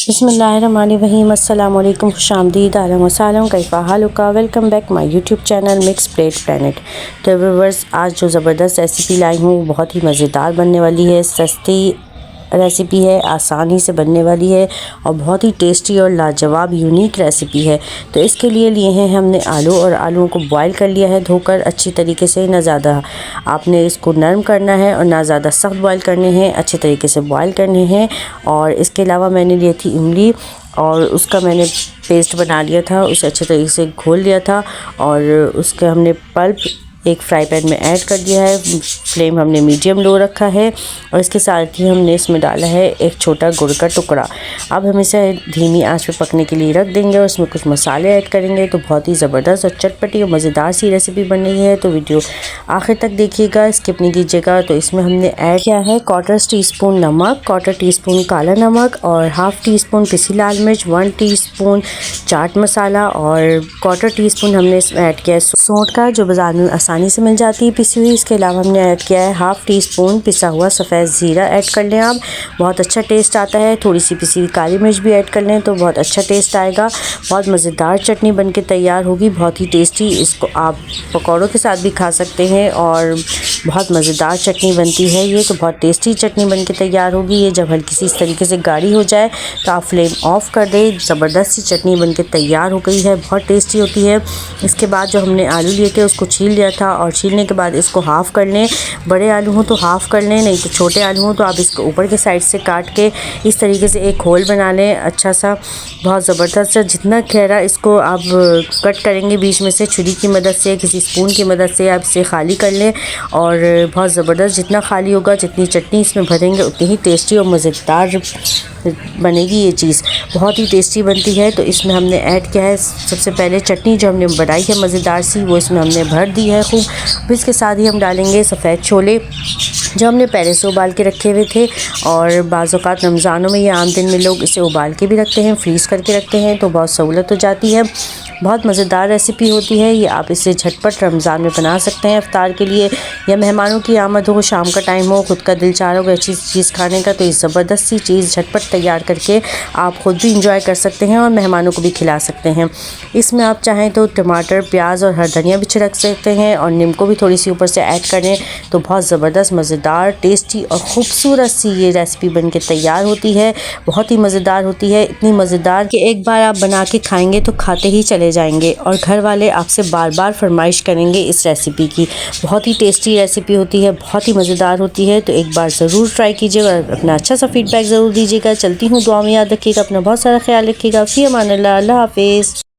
बिस्मिल्लाहिर्रहमानिर्रहीम अस्सलाम वालेकुम खुशामदीद अहलन व सहलन कैफ़ा हालुका। Welcome back my YouTube channel mix plate planet. तो व्यूअर्स, आज जो ज़बरदस्त रेसिपी लाई हूँ बहुत ही मज़ेदार बनने वाली है। सस्ती रेसिपी है, आसानी से बनने वाली है और बहुत ही टेस्टी और लाजवाब यूनिक रेसिपी है। तो इसके लिए हैं हमने आलू, और आलूओं को बॉईल कर लिया है धोकर अच्छी तरीके से। ना ज़्यादा आपने इसको नरम करना है और ना ज़्यादा सख्त बॉईल करने हैं, अच्छे तरीके से बॉईल करने हैं। और इसके अलावा मैंने ली थी इमली और उसका मैंने पेस्ट बना लिया था, उसे अच्छे तरीके से घोल लिया था और उसके हमने पल्प एक फ्राई पैन में ऐड कर दिया है। फ्लेम हमने मीडियम लो रखा है और इसके साथ ही हमने इसमें डाला है एक छोटा गुड़ का टुकड़ा। अब हम इसे धीमी आंच पे पकने के लिए रख देंगे और इसमें कुछ मसाले ऐड करेंगे। तो बहुत ही ज़बरदस्त और चटपटी और मज़ेदार सी रेसिपी बन रही है। तो वीडियो आखिर तक देखिएगा, स्किप नहीं कीजिएगा। तो इसमें हमने ऐड किया है 1/4 टीस्पून नमक, 1/4 टीस्पून काला नमक और 1/2 टीस्पून पिसी लाल मिर्च, 1 टीस्पून चाट मसाला और 1/4 टीस्पून हमने इसमें ऐड किया है सौंठ का, जो बाज़ार में आसानी से मिल जाती है पिसी हुई। इसके अलावा हमने ऐड किया है 1/2 टीस्पून पिसा हुआ सफ़ेद ज़ीरा ऐड कर लें आप, बहुत अच्छा टेस्ट आता है। थोड़ी सी पिसी हुई काली मिर्च भी ऐड कर लें तो बहुत अच्छा टेस्ट आएगा। बहुत मज़ेदार चटनी बनके तैयार होगी, बहुत ही टेस्टी। इसको आप पकौड़ों के साथ भी खा सकते हैं और बहुत मज़ेदार चटनी बनती है ये। तो बहुत टेस्टी चटनी बनके तैयार होगी ये। जब हल्की सी इस तरीके से गाढ़ी हो जाए तो आप फ्लेम ऑफ कर दें। ज़बरदस्त सी चटनी बनके तैयार हो गई है, बहुत टेस्टी होती है। इसके बाद जो हमने आलू लिए थे उसको छील लिया था और छीलने के बाद इसको हाफ़ कर लें। बड़े आलू हो तो हाफ़ कर लें, नहीं तो छोटे आलू हो तो आप इसको ऊपर के साइड से काट के इस तरीके से एक होल बना लें अच्छा सा, बहुत ज़बरदस्त सा। जितना गहरा इसको आप कट करेंगे बीच में से छुरी की मदद से, किसी स्पून की मदद से आप इसे खाली कर लें और बहुत ज़बरदस्त, जितना खाली होगा जितनी चटनी इसमें भरेंगे उतनी ही टेस्टी और मज़ेदार बनेगी ये चीज़, बहुत ही टेस्टी बनती है। तो इसमें हमने ऐड किया है सबसे पहले चटनी जो हमने बनाई है मज़ेदार सी, वो इसमें हमने भर दी है खूब। फिर इसके साथ ही हम डालेंगे सफ़ेद छोले जो हमने पहले से उबाल के रखे हुए थे। और बाज़ औक़ात रमज़ानों में या आम दिन में लोग इसे उबाल के भी रखते हैं, फ्रीज़ करके रखते हैं, तो बहुत सहूलत हो जाती है। बहुत मज़ेदार रेसिपी होती है ये। आप इसे झटपट रमज़ान में बना सकते हैं इफ्तार के लिए, या मेहमानों की आमद हो, शाम का टाइम हो, ख़ुद का दिल चाह रहा हो अच्छी चीज़ खाने का, तो ये ज़बरदस्त सी चीज़ झटपट तैयार करके आप ख़ुद भी इंजॉय कर सकते हैं और मेहमानों को भी खिला सकते हैं। इसमें आप चाहें तो टमाटर, प्याज और हर धनिया भी छिड़क सकते हैं और नीम को भी थोड़ी सी ऊपर से ऐड करें तो बहुत ज़बरदस्त, मज़ेदार, टेस्टी और ख़ूबसूरत सी ये रेसिपी बन के तैयार होती है। बहुत ही मज़ेदार होती है, इतनी मज़ेदार कि एक बार आप बना के खाएँगे तो खाते ही चले जाएंगे और घर वाले आपसे बार बार फरमाइश करेंगे इस रेसिपी की। बहुत ही टेस्टी रेसिपी होती है, बहुत ही मज़ेदार होती है। तो एक बार ज़रूर ट्राई कीजिएगा और अपना अच्छा सा फीडबैक ज़रूर दीजिएगा। चलती हूँ, दुआ में याद रखिएगा, अपना बहुत सारा ख्याल रखिएगा। फ़ी अमान अल्लाह, अल्लाह हाफ़िज़।